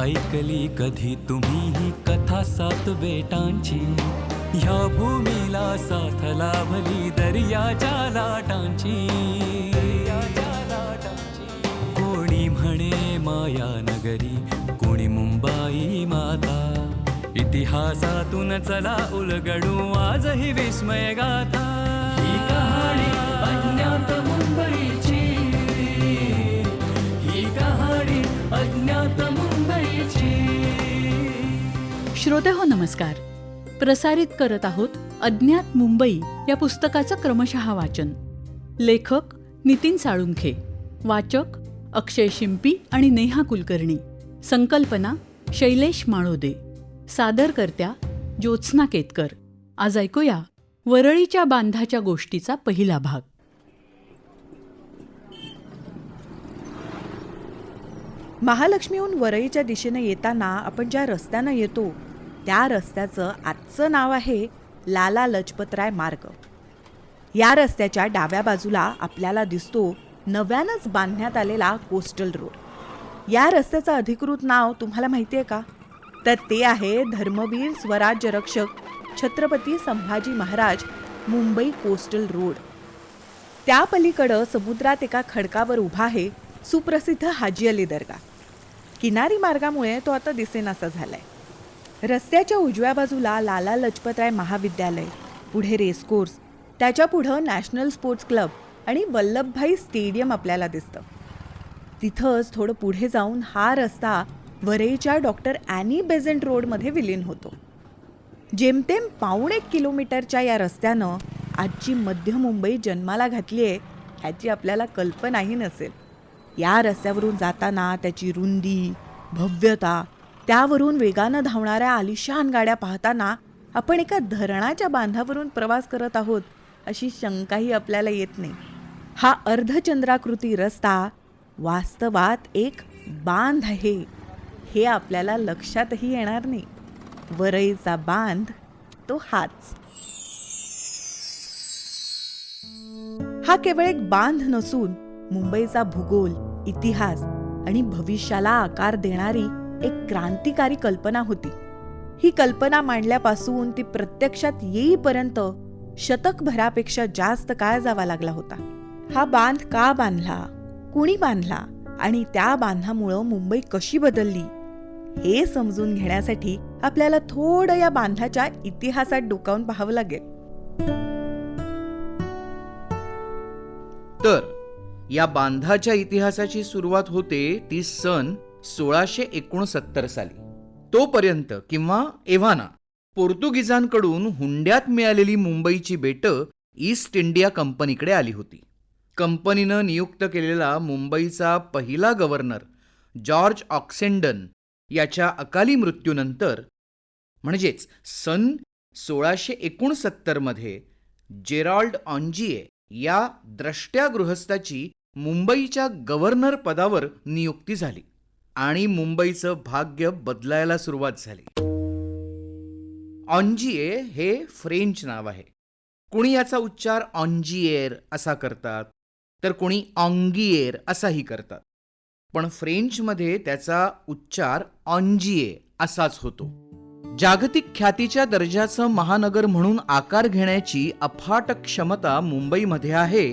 ऐकली कधी तुम्ही ही कथा सात बेटांची, ह्या भूमीला साथ लाभली दर्याच्या लाटांची. कोणी म्हणे माया नगरी, कोणी मुंबई माता, इतिहासातून चला उलगडू आज ही विस्मय गाथा. ही कहाणी अज्ञात मुंबईची, ही कहाणी अज्ञात मुंबईची. श्रोते हो नमस्कार. प्रसारित करत आहोत अज्ञात मुंबई या पुस्तकाचं क्रमशः वाचन. लेखक नितीन साळुंखे, वाचक अक्षय शिंपी आणि नेहा कुलकर्णी. संकल्पना शैलेश माळोदे. सादरकर्त्या ज्योत्स्ना केतकर. आज ऐकूया वरळीच्या बांधाच्या गोष्टीचा पहिला भाग. महालक्ष्मीहून वरळीच्या दिशेनं येताना आपण ज्या रस्त्यानं येतो त्या रस्त्याचं आजचं नाव आहे लाला लजपतराय मार्ग. या रस्त्याच्या डाव्या बाजूला आपल्याला दिसतो नव्यानंच बांधण्यात आलेला कोस्टल रोड. या रस्त्याचं अधिकृत नाव तुम्हाला माहिती आहे का? तर ते आहे धर्मवीर स्वराज्य रक्षक छत्रपती संभाजी महाराज मुंबई कोस्टल रोड. त्या पलीकडं समुद्रात एका खडकावर उभा आहे सुप्रसिद्ध हाजी अली दर्गा. किनारी मार्गामुळे तो आता दिसेनासा झालाय. रस्त्याच्या उजव्या बाजूला लाला लजपतराय महाविद्यालय, पुढे रेसकोर्स, त्याच्या पुढं नॅशनल स्पोर्ट्स क्लब आणि वल्लभभाई स्टेडियम आपल्याला दिसतं. तिथंच थोडं पुढे जाऊन हा रस्ता वरळीच्या डॉक्टर ॲनी बेझंट रोडमध्ये विलीन होतो. जेमतेम 1.25 किलोमीटरच्या या रस्त्यानं आजची मध्य मुंबई जन्माला घातली आहे ह्याची आपल्याला कल्पनाही नसेल. या रस्त्यावरून जाताना त्याची रुंदी, भव्यता, त्यावरून वेगानं धावणाऱ्या आलिशान गाड्या पाहताना आपण एका धरणाच्या बांधावरून प्रवास करत आहोत अशी शंकाही आपल्याला येत नाही. हा अर्धचंद्राकृती रस्ता वास्तवात एक बांध आहे हे आपल्याला लक्षातही येणार नाही. वरळीचा बांध तो हाच. हा केवळ एक बांध नसून मुंबईचा भूगोल, इतिहास आणि भविष्याला आकार देणारी एक क्रांतिकारी कल्पना होती. ही कल्पना मांडल्यापासून ती प्रत्यक्षात येईपर्यंत शतकभरापेक्षा जास्त काळ जावा लागला होता. हा बांध का बांधला, कुणी बांधला आणि त्या बांधामुळं मुंबई कशी बदलली हे समजून घेण्यासाठी आपल्याला थोडं या बांधाच्या इतिहासात डोकावून पाहावं लागेल. तर या बांधाच्या इतिहासाची सुरुवात होते ती सन 1669 साली. तोपर्यंत किंवा एव्हाना पोर्तुगीजांकडून हुंड्यात मिळालेली मुंबईची बेटं ईस्ट इंडिया कंपनीकडे आली होती. कंपनीनं नियुक्त केलेला मुंबईचा पहिला गव्हर्नर जॉर्ज ऑक्सेंडन याच्या अकाली मृत्यूनंतर म्हणजेच सन 1669 मध्ये जेराल्ड ऑन्जिये या द्रष्ट्या गृहस्थाची मुंबईच्या गव्हर्नर पदावर नियुक्ती झाली आणि मुंबईचं भाग्य बदलायला सुरुवात झाली. ऑन्जिये हे फ्रेंच नाव आहे. कुणी याचा उच्चार ऑन्जिएर असा करतात तर कुणी ऑंगिएर असाही करतात, पण फ्रेंचमध्ये त्याचा उच्चार ऑन्जिये असाच होतो. जागतिक ख्यातीच्या दर्जाचं महानगर म्हणून आकार घेण्याची अफाट क्षमता मुंबईमध्ये आहे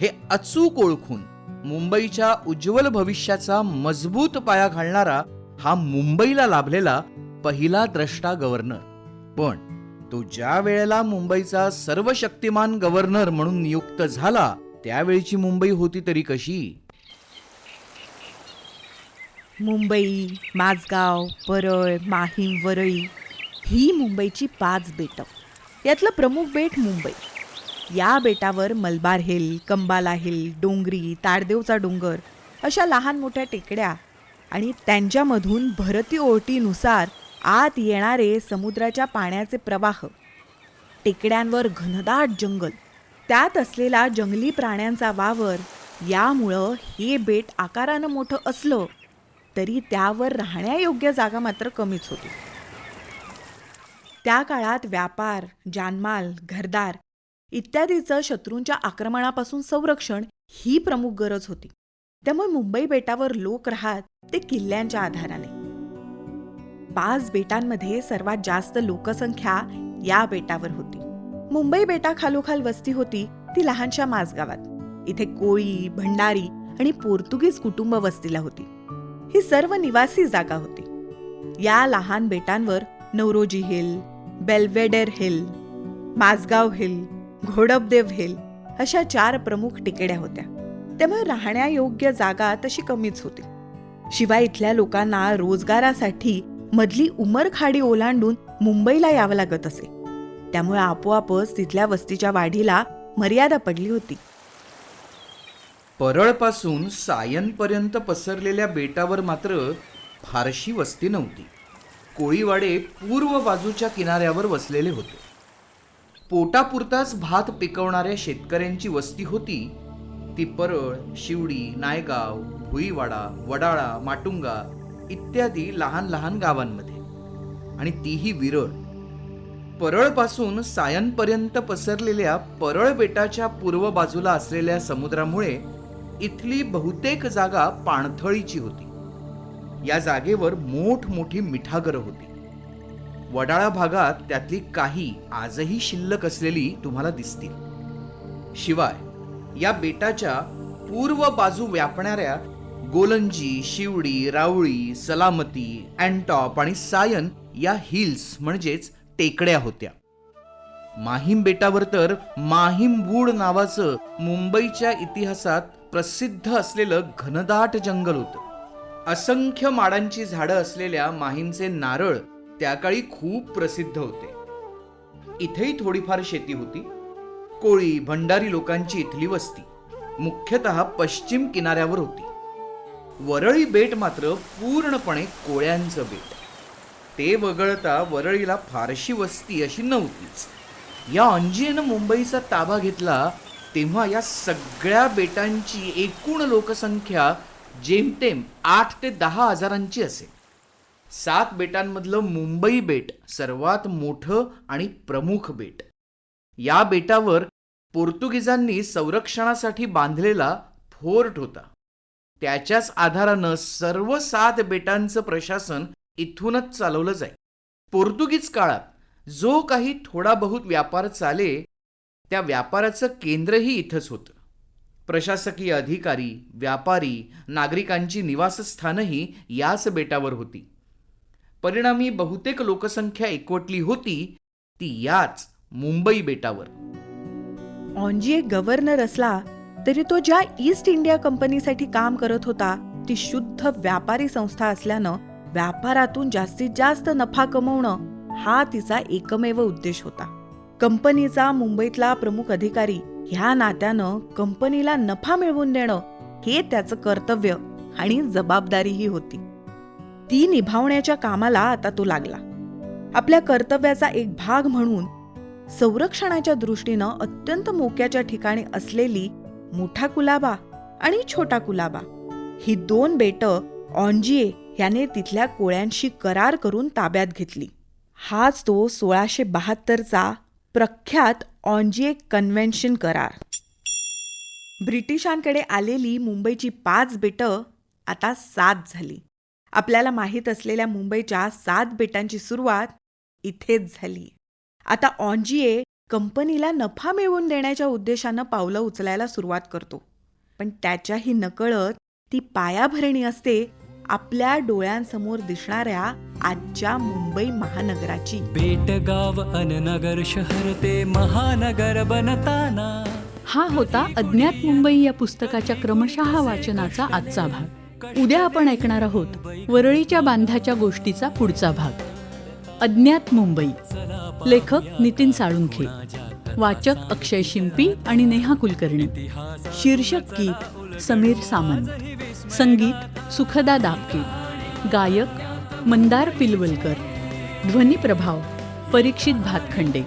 हे अचूक ओळखून मुंबईच्या उज्ज्वल भविष्याचा मजबूत पाया घालणारा हा मुंबईला लाभलेला पहिला द्रष्टा गव्हर्नर. पण तो ज्या वेळेला मुंबईचा सर्वशक्तिमान गव्हर्नर म्हणून नियुक्त झाला त्यावेळची मुंबई होती तरी कशी? मुंबई, माझगाव, परळ, माहीम, वरळी ही मुंबईची 5 बेटं. यातलं प्रमुख बेट मुंबई. या बेटावर मलबार हिल, कंबाला हिल, डोंगरी, ताडदेवचा डोंगर अशा लहान मोठ्या टेकड्या आणि त्यांच्यामधून भरती ओहोटीनुसार आत येणारे समुद्राच्या पाण्याचे प्रवाह. टेकड्यांवर घनदाट जंगल, त्यात असलेला जंगली प्राण्यांचा वावर. यामुळं हे बेट आकारानं मोठं असलं तरी त्यावर राहण्यायोग्य जागा मात्र कमीच होती. त्या काळात व्यापार, जानमाल, घरदार इत्यादीचं शत्रूंच्या आक्रमणापासून संरक्षण ही प्रमुख गरज होती. त्यामुळे मुंबई बेटावर लोक राहत ते किल्ल्यांच्या आधाराने. 5 बेटांमध्ये सर्वात जास्त लोकसंख्या या बेटावर होती. मुंबई बेटाखालोखाल वस्ती होती ती लहानशा माझगावात. इथे कोळी, भंडारी आणि पोर्तुगीज कुटुंब वस्तीला होती. ही सर्व निवासी जागा होती. या लहान बेटांवर Nowroji hill, Belvedere hill, Mazgaon hill, Ghodapdeo hill अशा 4 प्रमुख टिकेड्या होत्या. त्यामुळे राहण्यायोग्य जागा तशी कमीच होती. शिवाय इथल्या लोकांना रोजगारासाठी मधली उमरखाडी ओलांडून मुंबईला यावं लागत असे. त्यामुळे आपोआपच तिथल्या वस्तीच्या वाढीला मर्यादा पडली होती. परळपासून सायनपर्यंत पसरलेल्या बेटावर मात्र फारशी वस्ती नव्हती. कोळीवाडे पूर्व बाजूच्या किनाऱ्यावर वसलेले होते. पोटापुरताच भात पिकवणाऱ्या शेतकऱ्यांची वस्ती होती ती परळ, शिवडी, नायगाव, भुईवाडा, वडाळा, माटुंगा इत्यादी लहान लहान गावांमध्ये, आणि तीही विरळ. परळपासून सायनपर्यंत पसरलेल्या परळ बेटाच्या पूर्व बाजूला असलेल्या समुद्रामुळे इथली बहुतेक जागा पाणथळीची होती. या जागेवर मोठमोठी मिठागरं होती. वडाळा भागात त्यातली काही आजही शिल्लक असलेली तुम्हाला दिसतील. शिवाय या बेटाच्या पूर्व बाजू व्यापणाऱ्या गोलंजी, शिवडी, रावळी, सलामती, अँटॉप आणि सायन या हिल्स म्हणजेच टेकड्या होत्या. माहीम बेटावर तर माहीमबूड नावाचं मुंबईच्या इतिहासात प्रसिद्ध असलेलं घनदाट जंगल होतं. असंख्य माडांची झाडं असलेल्या माहीमचे नारळ त्या काळी खूप प्रसिद्ध होते. इथेही थोडीफार शेती होती. कोळी, भंडारी लोकांची इथली वस्ती मुख्यतः पश्चिम किनाऱ्यावर होती. वरळी बेट मात्र पूर्णपणे कोळ्यांचं बेट. ते वगळता वरळीला फारशी वस्ती अशी नव्हतीच. या अंजियेनं मुंबईचा ताबा घेतला तेव्हा या सगळ्या बेटांची एकूण लोकसंख्या जेमतेम 8 ते 10 हजारांची असेल. 7 बेटांमधलं मुंबई बेट सर्वात मोठं आणि प्रमुख बेट. या बेटावर पोर्तुगीजांनी संरक्षणासाठी बांधलेला फोर्ट होता. त्याच्याच आधारानं सर्व 7 बेटांचं प्रशासन इथूनच चालवलं जाई. पोर्तुगीज काळात जो काही थोडा बहुत व्यापार चाले त्या व्यापाराचं केंद्रही इथंच होतं. प्रशासकीय अधिकारी, व्यापारी, नागरिकांची निवासस्थानही याच बेटावर होती. परिणामी बहुतेक लोकसंख्या एकवटली होती ती याच मुंबई बेटावर. ऑन्जिये गव्हर्नर असला तरी तो ज्या ईस्ट इंडिया कंपनीसाठी काम करत होता ती शुद्ध व्यापारी संस्था असल्यानं व्यापारातून जास्तीत जास्त नफा कमवणं हा तिचा एकमेव उद्देश होता. कंपनीचा मुंबईतला प्रमुख अधिकारी ह्या नात्यानं कंपनीला नफा मिळवून देणं हे त्याचं कर्तव्य आणि जबाबदारीही होती. ती निभावण्याच्या कामाला आता तो लागला. आपल्या कर्तव्याचा एक भाग म्हणून संरक्षणाच्या दृष्टीनं अत्यंत मोक्याच्या ठिकाणी असलेली मोठा कुलाबा आणि छोटा कुलाबा ही 2 बेटं ऑन्जिये याने तिथल्या कोळ्यांशी करार करून ताब्यात घेतली. हाच तो 1672चा प्रख्यात ऑन्जिये कन्व्हेन्शन करार. ब्रिटिशांकडे आलेली मुंबईची 5 बेटं आता 7 झाली. आपल्याला माहीत असलेल्या मुंबईच्या 7 बेटांची सुरुवात इथेच झाली. आता ऑन्जिये कंपनीला नफा मिळवून देण्याच्या उद्देशानं पावलं उचलायला सुरुवात करतो. पण त्याच्याही नकळत ती पायाभरणी असते आपल्या डोळ्यांसमोर दिसणाऱ्या आजच्या मुंबई महानगराची. बेटगाव अन नगर शहर ते महानगर बनताना. हा होता अज्ञात मुंबई या पुस्तकाच्या क्रमशः वाचनाचा आजचा भाग. उद्या आपण ऐकणार आहोत वरळीच्या बांधाच्या गोष्टीचा पुढचा भाग. अज्ञात मुंबई. लेखक नितीन साळुंखे. वाचक अक्षय शिंपी आणि नेहा कुलकर्णी. शीर्षक गीत समीर सामंत. संगीत सुखदा दापके. गायक मंदार पिलवलकर. ध्वनी प्रभाव परीक्षित भातखंडे.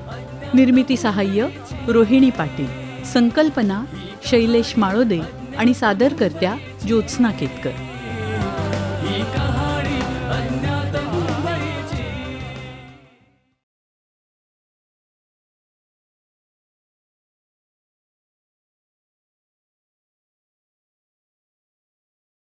निर्मिती सहाय्य रोहिणी पाटील. संकल्पना शैलेश माळोदे आणि सादरकर्त्या ज्योत्स्ना केतकर.